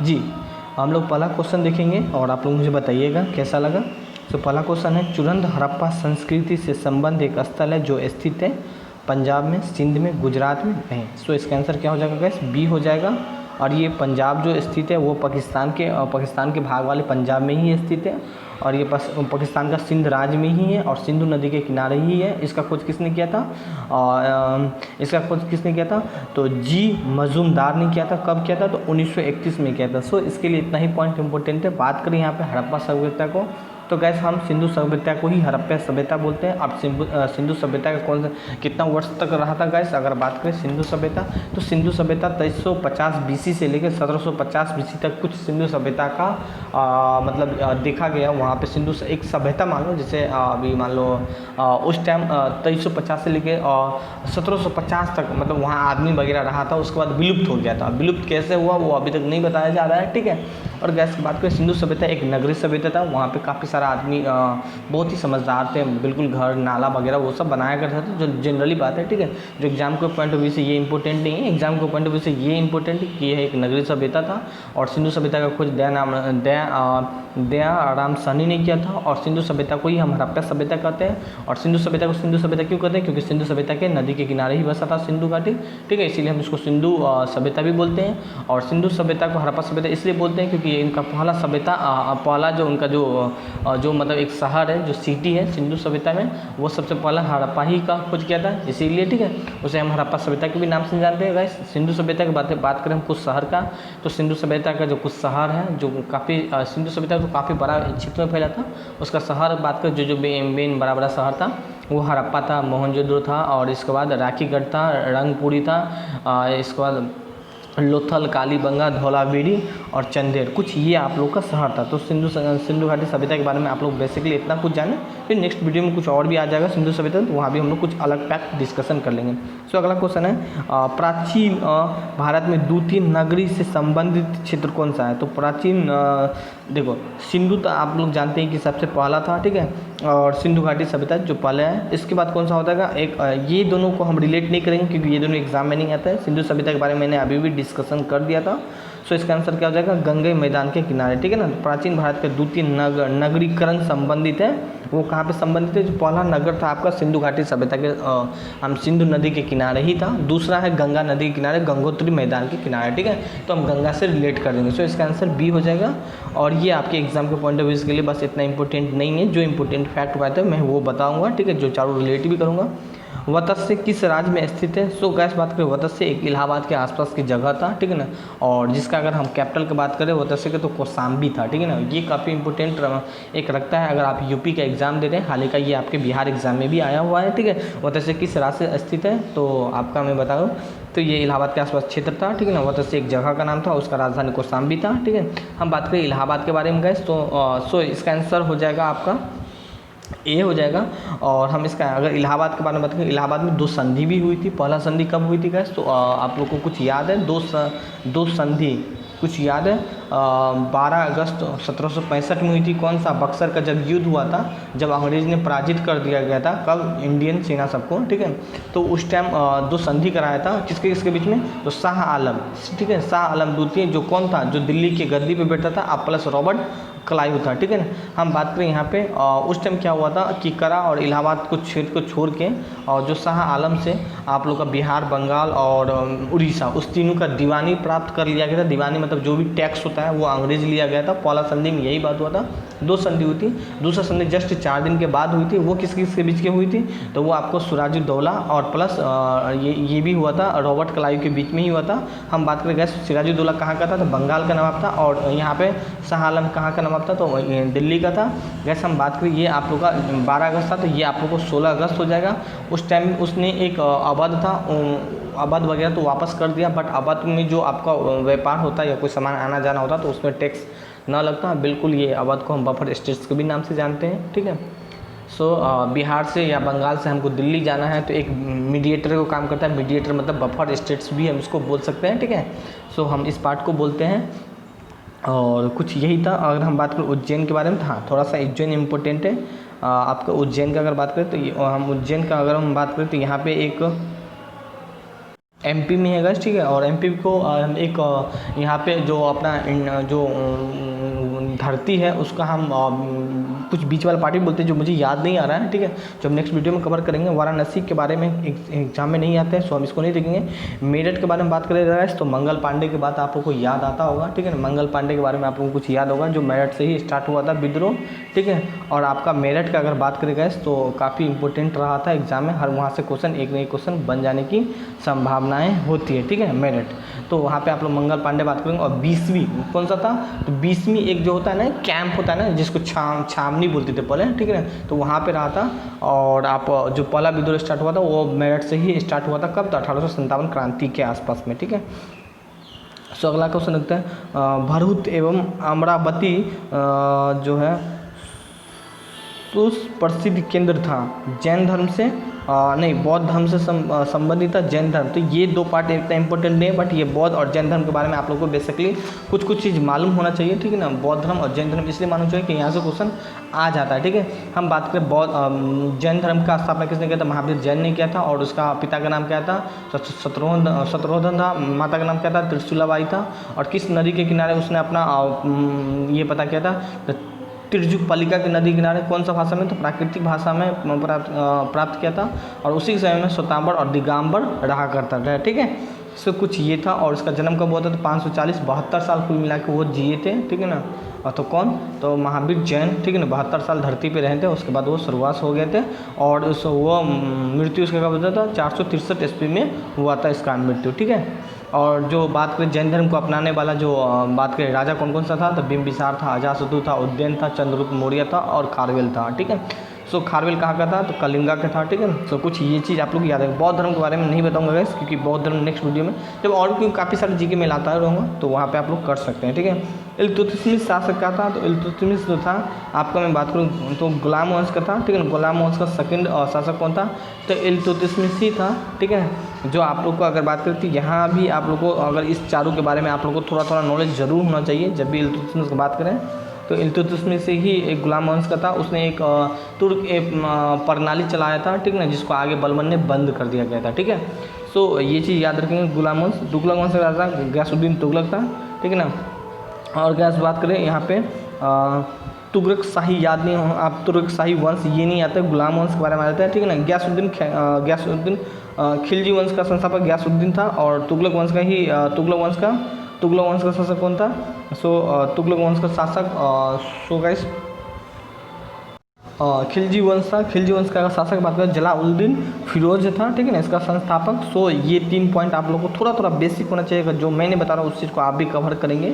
जी, हम लोग पहला क्वेश्चन देखेंगे और आप लोग मुझे बताइएगा कैसा लगा। तो पहला क्वेश्चन है, चुरंद हड़प्पा संस्कृति से संबंध एक स्थल है जो स्थित है पंजाब में, सिंध में, गुजरात में नहीं। सो इसका आंसर क्या हो जाएगा गाइस, बी हो जाएगा। और ये पंजाब जो स्थित है वो पाकिस्तान के भाग वाले पंजाब में ही स्थित है, और ये पाकिस्तान का सिंध राज्य में ही है और सिंधु नदी के किनारे ही है। इसका खोज किसने किया था? तो जी मजूमदार ने किया था। कब किया था? तो 1931 में किया था। सो इसके लिए इतना ही पॉइंट इंपॉर्टेंट है। बात करें यहाँ पे हड़प्पा सभ्यता को, तो गैस हम सिंधु सभ्यता को ही हड़प्पा सभ्यता बोलते हैं। अब सिंधु सभ्यता का कितना वर्ष तक रहा था गैस? अगर बात करें सिंधु सभ्यता, तो सिंधु सभ्यता 2350 बीसी से लेकर 1750 बीसी तक कुछ सिंधु सभ्यता का देखा गया। वहाँ पे सिंधु एक सभ्यता मान लो, जैसे अभी मान लो उस टाइम 2350 से लेकर 1750 तक मतलब वहाँ आदमी वगैरह रहा था। उसके बाद विलुप्त हो गया था। विलुप्त कैसे हुआ वो अभी तक नहीं बताया जा रहा है, ठीक है। और गैस की बात करें, सिंधु सभ्यता एक नगरीय सभ्यता था। वहाँ पे काफ़ी सारा आदमी बहुत ही समझदार थे, बिल्कुल घर नाला वगैरह वो सब बनाया करते थे, जो जनरली बात है, ठीक है। जो एग्जाम के पॉइंट ऑफ व्यू से ये इंपॉर्टेंट नहीं है, एग्जाम के पॉइंट ऑफ व्यू से ये इंपॉर्टेंट है कि यह एक नगरीय सभ्यता था। और सिंधु सभ्यता का खोज दयाराम साहनी ने किया था। और सिंधु सभ्यता को ही हम हड़प्पा सभ्यता कहते हैं। और सिंधु सभ्यता को सिंधु सभ्यता क्यों कहते हैं? क्योंकि सिंधु सभ्यता के नदी के किनारे ही बसा था सिंधु घाटी, ठीक है। इसीलिए हम इसको सिंधु सभ्यता भी बोलते हैं। और सिंधु सभ्यता को हड़प्पा सभ्यता इसलिए बोलते हैं क्योंकि इनका पहला सभ्यता पहला जो उनका जो मतलब एक शहर है, जो सिटी है सिंधु सभ्यता में, वो सबसे पहला हड़प्पा ही का खोज किया था, इसीलिए, ठीक है। उसे हम हड़प्पा सभ्यता के भी नाम से जानते हैं गाइस। सिंधु सभ्यता की बात करें हम कुछ शहर का, तो सिंधु सभ्यता का जो कुछ शहर है जो काफ़ी सिंधु सभ्यता तो काफ़ी बड़ा क्षेत्र में फैला था। उसका शहर बात करें जो मेन बड़ा बड़ा शहर था वो हड़प्पा था, मोहनजोदड़ो था, और इसके बाद राखीगढ़ था, रंगपुरी था, इसके बाद लोथल, कालीबंगा, धौलावीरी और चंदेर, कुछ ये आप लोग का शहर था। तो सिंधु घाटी सभ्यता के बारे में आप लोग बेसिकली इतना कुछ जाने। फिर नेक्स्ट वीडियो में कुछ और भी आ जाएगा सिंधु सभ्यता, तो वहाँ भी हम लोग कुछ अलग फैक्ट डिस्कशन कर लेंगे। सो अगला क्वेश्चन है, प्राचीन भारत में द्वितीय नगरी से संबंधित क्षेत्र कौन सा है? तो प्राचीन देखो, सिंधु तो आप लोग जानते हैं कि सबसे पहला था, ठीक है। और सिंधु घाटी सभ्यता जो पहले है। इसके बाद कौन सा होता है? एक ये दोनों को हम रिलेट नहीं करेंगे क्योंकि ये दोनों एग्जाम में नहीं आता है। सिंधु सभ्यता के बारे में मैंने अभी भी डिस्कशन कर दिया था। सो इसका आंसर क्या हो जाएगा? गंगे मैदान के किनारे, ठीक है ना। प्राचीन भारत के द्वितीय नगरीकरण संबंधित है, वो कहाँ पे संबंधित है? जो पहला नगर था आपका सिंधु घाटी सभ्यता के हम सिंधु नदी के किनारे ही था। दूसरा है गंगा नदी के किनारे, गंगोत्री मैदान के किनारे, ठीक है। तो हम गंगा से रिलेट कर देंगे। सो इसका आंसर बी हो जाएगा। और ये आपके एग्जाम के पॉइंट ऑफ व्यू के लिए बस इतना इंपॉर्टेंट नहीं है। जो इंपॉर्टेंट फैक्ट बात है मैं वो बताऊँगा, ठीक है, जो चारों रिलेट भी करूँगा। वत्स्य किस राज्य में स्थित है? सो गैस बात करें, वत्स्य एक इलाहाबाद के आसपास की जगह था, ठीक है ना। और जिसका अगर हम कैपिटल की बात करें वत्स्य के, तो कौशाम्बी था, ठीक है ना। ये काफ़ी इंपॉर्टेंट एक रखता है अगर आप यूपी का एग्जाम दे रहे हैं। हाल का ये आपके बिहार एग्जाम में भी आया हुआ है, ठीक है। वत्स्य किस राज्य से स्थित है? तो आपका मैं बता दूँ तो ये इलाहाबाद के आसपास क्षेत्र था, ठीक है ना। वत्स्य एक जगह का नाम था, उसका राजधानी कौशाम्बी था, ठीक है। हम बात करें इलाहाबाद के बारे में गैस, तो सो इसका आंसर हो जाएगा आपका ए हो जाएगा। और हम इसका अगर इलाहाबाद के बारे में बात करें, इलाहाबाद में दो संधि भी हुई थी। पहला संधि कब हुई थी गैस? तो आप लोगों को कुछ याद है? दो संधि कुछ याद है? 12 अगस्त 1765 में हुई थी। कौन सा? बक्सर का जब युद्ध हुआ था, जब अंग्रेज ने पराजित कर दिया गया था कब? इंडियन सेना सबको, ठीक है। तो उस टाइम दो संधि कराया था, किसके बीच में? तो शाह आलम, ठीक है, शाह आलम द्वितीय, जो कौन था? जो दिल्ली की गद्दी पे बैठा था, प्लस रॉबर्ट क्लाइव था, ठीक है ना। हम बात करें यहाँ पे उस टाइम क्या हुआ था कि करा और इलाहाबाद कुछ क्षेत्र को छोड़ के, और जो शाह आलम से आप लोग का बिहार, बंगाल और उड़ीसा, उस तीनों का दीवानी प्राप्त कर लिया गया था। दीवानी मतलब जो भी टैक्स होता है वो अंग्रेज लिया गया था। पहला संधि में यही बात हुआ था। दो संधि हुई थी। दूसरा संधि जस्ट 4 दिन के बाद हुई थी। वो किसके बीच की हुई थी? तो वो आपको सिराजुद्दौला और प्लस ये भी हुआ था, रॉबर्ट क्लाइव के बीच में ही हुआ था। हम बात करें गैस, सिराजुद्दौला कहाँ का था? तो बंगाल का नवाब था। और यहाँ पे शाह आलम कहाँ का नवाब था? तो दिल्ली का था। गैस हम बात करें, ये आप लोग का 12 अगस्त था, तो ये आप लोग को 16 अगस्त हो जाएगा। उस टाइम उसने एक अवध था, अवध वगैरह तो वापस कर दिया, बट अवध में जो आपका व्यापार होता है या कोई सामान आना जाना होता तो उसमें टैक्स ना लगता। बिल्कुल, ये अवध को हम बफर स्टेट्स के भी नाम से जानते हैं, ठीक है। सो बिहार से या बंगाल से हमको दिल्ली जाना है तो एक मीडिएटर को काम करता है। मीडिएटर मतलब बफर स्टेट्स भी हम इसको बोल सकते हैं, ठीक है। सो हम इस पार्ट को बोलते हैं। और कुछ यही था। अगर हम बात करें उज्जैन के बारे में, तो हाँ, थोड़ा सा उज्जैन इम्पोर्टेंट है। आपका उज्जैन का अगर बात करें तो हम उज्जैन का अगर हम बात करें तो यहाँ पे एक एमपी में है गाइस, ठीक है। और एमपी को हम एक यहाँ पे जो अपना जो धरती है उसका हम कुछ बीच वाला पार्टी बोलते हैं, जो मुझे याद नहीं आ रहा है, ठीक है, जो हम नेक्स्ट वीडियो में कवर करेंगे। वाराणसी के बारे में एग्जाम में नहीं आते हैं, सो हम इसको नहीं देखेंगे। मेरठ के बारे में बात करें गाइस तो मंगल पांडे की बात आप लोग को याद आता होगा, ठीक है ना। मंगल पांडे के बारे में आप लोगों को कुछ याद होगा, जो मेरठ से ही स्टार्ट हुआ था विद्रोह, ठीक है। और आपका मेरठ का अगर बात करें गाइस तो काफ़ी इंपॉर्टेंट रहा था एग्जाम में, हर वहाँ से क्वेश्चन एक नई क्वेश्चन बन जाने की संभावनाएं होती है, ठीक है, मेरठ। तो वहाँ पे आप लोग मंगल पांडे बात करेंगे। और 20वीं कौन सा था, तो 20वीं एक जो होता है ना कैंप होता है ना, जिसको छावनी बोलते थे पहले, ठीक है ना, तो वहाँ पे रहा था। और आप जो पहला विद्रोह स्टार्ट हुआ था वो मेरठ से ही स्टार्ट हुआ था, कब, तो 1857 क्रांति के आसपास में, ठीक है। सो अगला क्वेश्चन देखते हैं, भरहुत एवं अमरावती जो है उस प्रसिद्ध केंद्र था जैन धर्म से नहीं बौद्ध धर्म से संबंधित था, जैन धर्म। तो ये दो पार्ट इतना इंपॉर्टेंट नहीं है, बट ये बौद्ध और जैन धर्म के बारे में आप लोगों को बेसिकली कुछ चीज़ मालूम होना चाहिए, ठीक है ना। बौद्ध धर्म और जैन धर्म इसलिए मालूम चाहिए कि यहाँ से क्वेश्चन आ जाता है, ठीक है। हम बात करें बौद्ध जैन धर्म का स्थापना किसने किया था, महावीर जैन ने किया था। और उसका पिता का नाम क्या था, शत्रुघ्न था। माता का नाम क्या था, त्रिशूलाबाई था। और किस नदी के किनारे उसने अपना ये पता किया था, तिरजुकपालिका की नदी किनारे, कौन सा भाषा में, तो प्राकृतिक भाषा में प्राप्त किया था। और उसी समय में श्वेतांबर और दिगंबर रहा करता था, ठीक है। इससे कुछ ये था। और इसका जन्म कब हुआ था, तो 540, 72 साल कुल मिला के वो जिए थे, ठीक है ना। और तो कौन, तो महावीर जैन, ठीक है ना, 72 साल धरती पे रहे थे। उसके बाद वो स्वर्गवास हो गए थे। और वो मृत्यु उसका कब होता था, 463 ईस्वी में हुआ था इसका मृत्यु, ठीक है। और जो बात करें जैन धर्म को अपनाने वाला जो बात करें राजा कौन कौन सा था, तो बिंबिसार था, अजातशत्रु था, उदयन था, चंद्रगुप्त मौर्य था और खारवेल था, ठीक है। सो खारवेल कहाँ का था, तो कलिंगा का था, ठीक है। सो कुछ ये चीज़ आप लोग याद है। बौद्ध धर्म के बारे में नहीं बताऊंगा गाइस, क्योंकि बौद्ध धर्म नेक्स्ट वीडियो में जब और क्योंकि काफ़ी सारे जीके में लाता रहूँगा, तो वहाँ पे आप लोग कर सकते हैं, ठीक है। इल्तुतमिश शासक का था, तो इल्तुतमिश जो था आपका मैं बात करूँ तो गुलाम वंश का था, ठीक है। गुलाम वंश का सेकंड शासक कौन था, तो इल्तुतमिश ही था, ठीक है। जो आप लोग को अगर बात करती यहाँ भी आप लोग को अगर इस चारों के बारे में आप लोग को थोड़ा नॉलेज ज़रूर होना चाहिए जब भी इल्तुतमिश की बात करें। तो इल्तुतमिश से ही एक गुलाम वंश का था, उसने एक तुर्क प्रणाली चलाया था, ठीक है ना, जिसको आगे बलबन ने बंद कर दिया गया था, ठीक है। सो ये चीज़ याद रखेंगे। गुलाम वंश, तुगलक वंश का राजा गयासुद्दीन तुगलक था, ठीक है ना। और गैस बात करें यहाँ पे तुगलक शाही याद नहीं हो आप, तुगलक शाही वंश ये नहीं आता, गुलाम वंश के बारे में आता है, ठीक है ना। गयासुद्दीन खिलजी वंश का संस्थापक गयासुद्दीन था। और तुगलक वंश का ही तुगलक वंश का शासक कौन था, सो तुगलक वंश का शासक सो गाइस खिलजी वंश था। खिलजी वंश का शासक बात करें जलालुद्दीन फिरोज था, ठीक है ना, इसका संस्थापक। सो ये 3 पॉइंट आप लोगों को थोड़ा बेसिक होना चाहिए, जो मैंने बता रहा हूँ उस चीज़ को आप भी कवर करेंगे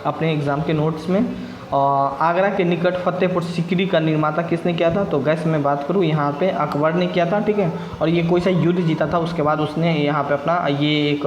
अपने एग्ज़ाम के नोट्स में। आगरा के निकट फतेहपुर सीकरी का निर्माता किसने किया था, तो गैस मैं बात करूँ यहाँ पे अकबर ने किया था, ठीक है। और ये कोई सा युद्ध जीता था, उसके बाद उसने यहाँ पे अपना ये एक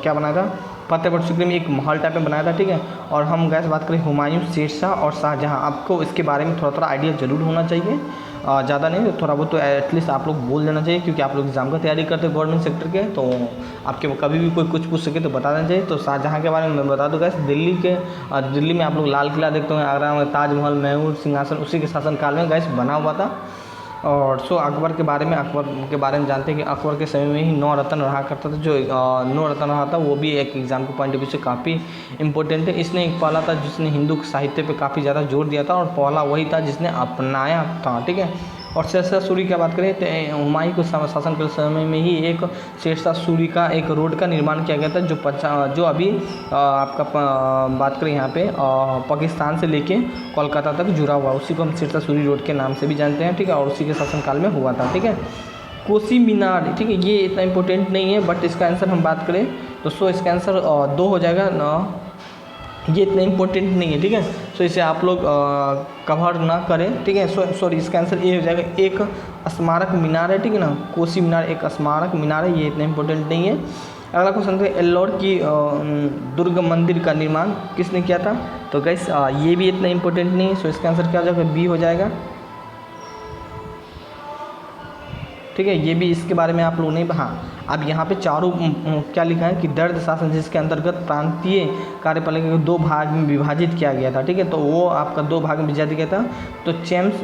क्या बनाया था, फतेहपुर सीकरी में एक महल टाइप में बनाया था, ठीक है। और हम गैस बात करें हुमायूं, शेरशाह और शाहजहाँ, आपको इसके बारे में थोड़ा आइडिया ज़रूर होना चाहिए, ज़्यादा नहीं, थोड़ा बहुत तो एटलीस्ट आप लोग बोल देना चाहिए, क्योंकि आप लोग एग्जाम का तैयारी करते हैं गवर्नमेंट सेक्टर के, तो आपके कभी भी कोई कुछ पूछ सके तो बता देना चाहिए। तो शाहजहाँ के बारे में मैं बता दूँ गैस, दिल्ली में आप लोग लाल किला देखते होंगे, आगरा में ताजमहल, मैसूर सिंहासन उसी के शासनकाल में गैस बना हुआ था। और सो अकबर के बारे में जानते हैं कि अकबर के समय में ही 9 रत्न रहा करता था। जो 9 रत्न रहा था वो भी एक एग्जाम के पॉइंट ऑफ व्यू से काफ़ी इंपॉर्टेंट है। इसने एक पहला था जिसने हिंदू साहित्य पे काफ़ी ज़्यादा जोर दिया था, और पहला वही था जिसने अपनाया था, ठीक है। और शेरशाह सूरी की बात करें तो हुमायूं के शासन के समय में ही एक शेरशाह सूरी का एक रोड का निर्माण किया गया था, जो अभी आपका बात करें यहाँ पे पाकिस्तान से लेके कोलकाता तक जुड़ा हुआ, उसी को हम शेरशाह सूरी रोड के नाम से भी जानते हैं, ठीक है। और उसी के शासनकाल में हुआ था, ठीक है। कोसी मीनार, ठीक है, ये इतना इंपॉर्टेंट नहीं है, बट इसका आंसर हम बात करें तो सो इसका आंसर 2 हो जाएगा ना, ये इतना इंपॉर्टेंट नहीं है, ठीक है। सो इसे आप लोग कवर ना करें, ठीक है। सॉरी इसका आंसर ये हो जाएगा, एक स्मारक मीनार है, ठीक है ना, कोसी मीनार एक स्मारक मीनार है, ये इतना इंपॉर्टेंट नहीं है। अगला क्वेश्चन है एल्लोर की दुर्ग मंदिर का निर्माण किसने किया था, तो गैस ये भी इतना इंपॉर्टेंट नहीं है। सो इसका आंसर क्या हो जाएगा, बी हो जाएगा, ठीक है। ये भी इसके बारे में आप लोग नहीं, हाँ अब यहाँ पे चारों क्या लिखा है कि दर्द शासन, जिसके अंतर्गत प्रांतीय कार्यपालिका को 2 भाग में विभाजित किया गया था, ठीक है। तो वो आपका 2 भाग में विभाजित किया था, तो चेम्स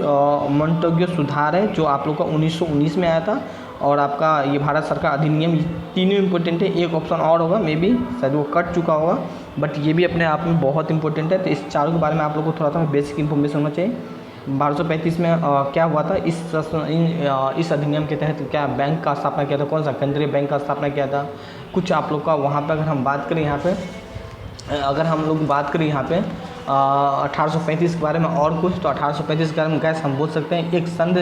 मोंटेग्यू सुधार है जो आप लोग का 1919 में आया था। और आपका ये भारत सरकार अधिनियम, तीनों इंपॉर्टेंट है। एक ऑप्शन और होगा, मे बी शायद वो कट चुका होगा, बट ये भी अपने आप में बहुत इंपॉर्टेंट है। तो इस चारों के बारे में आप लोगों को थोड़ा सा बेसिक इन्फॉर्मेशन होना चाहिए। 1235 में क्या हुआ था, इस अधिनियम के तहत क्या बैंक का स्थापना किया था, कौन सा केंद्रीय बैंक का स्थापना किया था, कुछ आप लोग का वहाँ पर अगर हम बात करें यहाँ पे, अगर हम लोग बात करें यहाँ पे 1835 के बारे में और कुछ, तो 1835 के बारे में कैसे हम बोल सकते हैं, एक संघ,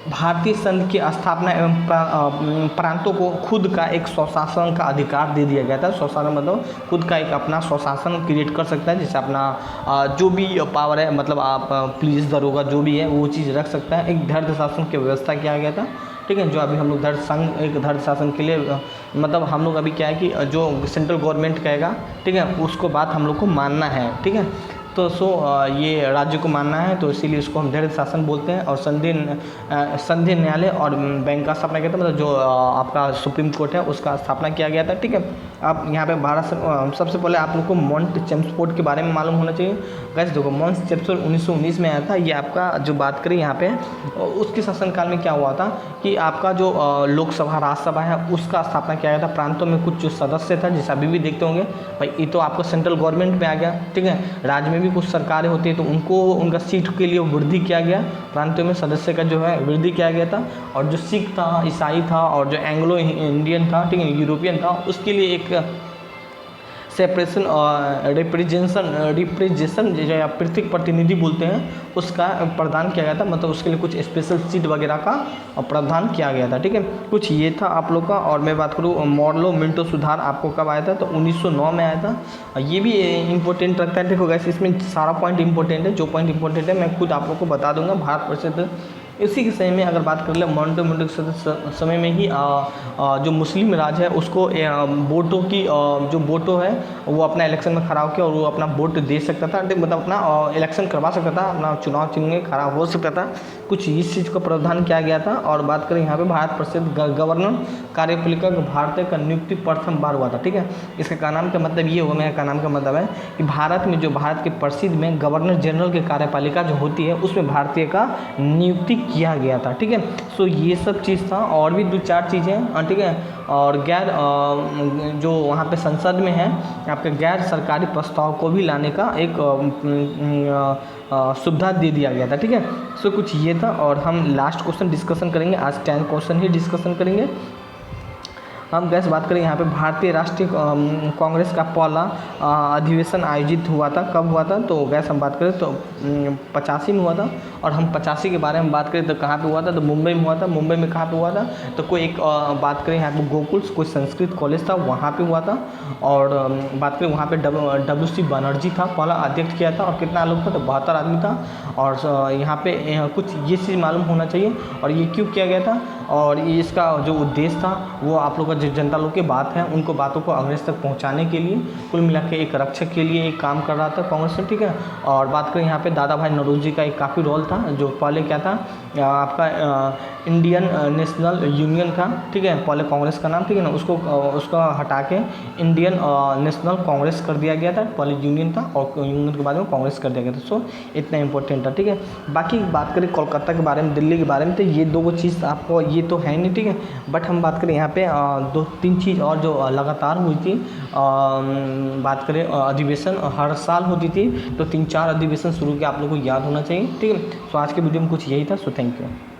भारतीय संघ की स्थापना एवं प्रांतों को खुद का एक स्वशासन का अधिकार दे दिया गया था। स्वशासन मतलब खुद का एक अपना स्वशासन क्रिएट कर सकता है, जैसे अपना जो भी पावर है, मतलब आप पुलिस दरोगा जो भी है वो चीज़ रख सकता है। एक धर्म शासन की व्यवस्था किया गया था, ठीक है, जो अभी हम लोग धर्म संघ, एक धर्म शासन के लिए मतलब हम लोग अभी क्या है कि जो सेंट्रल गवर्नमेंट कहेगा, ठीक है, उसको बात हम लोग को मानना है, ठीक है। तो ये राज्य को मानना है, तो इसीलिए इसको हम धैर्य शासन बोलते हैं। और संधि न्यायालय और बैंक का स्थापना किया था, मतलब जो आपका सुप्रीम कोर्ट है उसका स्थापना किया गया था, ठीक है। अब यहाँ पे भारत सबसे पहले आप लोग को माउंट चैम्सफोर्ड के बारे में मालूम होना चाहिए। गैस देखो, माउंट चैम्सफोर्ड 1919 में आया था। ये आपका जो बात करें यहाँ पे, उसके शासनकाल में क्या हुआ था कि आपका जो लोकसभा राज्यसभा है उसका स्थापना किया गया था। प्रांतों में कुछ जो सदस्य था, जैसे अभी भी देखते होंगे भाई, ये तो आपका सेंट्रल गवर्नमेंट में आ गया, ठीक है। राज्य में भी कुछ सरकारें होती है, तो उनको उनका सीट के लिए वृद्धि किया गया, प्रांतों में सदस्य का जो है वृद्धि किया गया था। और जो सिख था, ईसाई था, और जो एंग्लो इंडियन था, ठीक है, यूरोपियन था, उसके लिए एक सेपरेशन और रिप्रेजेंटेशन जो या पृथक प्रतिनिधि बोलते हैं, उसका प्रदान किया गया था। मतलब उसके लिए कुछ स्पेशल सीट वगैरह का प्रावधान किया गया था, ठीक है। कुछ ये था आप लोग का। और मैं बात करूँ मॉडलो मिंटो सुधार आपको कब आया था, तो 1909 में आया था। ये भी इंपॉर्टेंट रखता है। देखो गाइस, इसमें सारा पॉइंट इंपॉर्टेंट है, जो पॉइंट इंपॉर्टेंट है मैं खुद आप लोग को बता दूंगा। भारत प्रसिद्ध इसी के समय में अगर बात कर ले, मॉन्टो मिंटो के समय में ही जो मुस्लिम राज है उसको वोटों की जो वोटो है वो अपना इलेक्शन में खड़ा होकर और वो अपना वोट दे सकता था, मतलब अपना इलेक्शन करवा सकता था, अपना चुनाव चिन्ह में खड़ा हो सकता था। कुछ इस चीज़ का प्रावधान किया गया था। और बात करें यहाँ पे भारत प्रसिद्ध गवर्नर कार्यपालिका भारतीय का नियुक्ति प्रथम बार हुआ था, ठीक है। इसका का नाम का मतलब ये होगा, मेरा का नाम का मतलब है कि भारत में जो भारत के प्रसिद्ध में गवर्नर जनरल की कार्यपालिका जो होती है उसमें भारतीय का नियुक्ति किया गया था, ठीक है। सो ये सब चीज़ था। और भी 2-4 चीज़ें, ठीक है। और गैर जो वहाँ पे संसद में है आपके गैर सरकारी प्रस्ताव को भी लाने का एक सुविधा दे दिया गया था, ठीक है। सो कुछ ये था। और हम लास्ट क्वेश्चन डिस्कशन करेंगे, आज 10 क्वेश्चन ही डिस्कशन करेंगे हम। गैस बात करें यहाँ पे भारतीय राष्ट्रीय कांग्रेस का पहला अधिवेशन आयोजित हुआ था, कब हुआ था, तो गैस हम बात करें तो 85 में हुआ था। और हम 85 के बारे में बात करें तो कहाँ पे हुआ था, तो मुंबई में हुआ था। मुंबई में कहाँ पे हुआ था, तो कोई एक बात करें यहाँ पे गोकुल्स कोई संस्कृत कॉलेज था, वहाँ पे हुआ था। और बात करें वहाँ पे WC बनर्जी था, पहला अध्यक्ष किया था। और कितना लोग था, तो 72 आदमी था। और यहाँ पे कुछ ये चीज़ मालूम होना चाहिए और ये क्यों किया गया था, और इसका जो उद्देश्य था वो आप लोग का जो जनता लोग की बात है उनको बातों को अंग्रेज तक पहुंचाने के लिए, कुल मिला के एक रक्षक के लिए एक काम कर रहा था कांग्रेस में, ठीक है। और बात करें यहाँ पे दादा भाई नौरोजी का एक काफ़ी रोल था, जो पहले क्या था आपका इंडियन नेशनल यूनियन था, ठीक है, पहले कांग्रेस का नाम, ठीक है ना, उसको हटा के इंडियन नेशनल कांग्रेस कर दिया गया था। पहले यूनियन था और यूनियन के बाद में कांग्रेस कर दिया गया था। सो इतना इंपॉर्टेंट था, ठीक है। बाकी बात करें कोलकाता के बारे में, दिल्ली के बारे में, तो ये दो चीज़ आपको ये तो है नहीं, ठीक है। बट हम बात करें यहाँ पे 2-3 चीज़ और जो लगातार हुई थी, बात करें अधिवेशन हर साल होती थी, तो 3-4 अधिवेशन शुरू के आप लोग को याद होना चाहिए, ठीक है। सो आज के वीडियो में कुछ यही था। So thank you.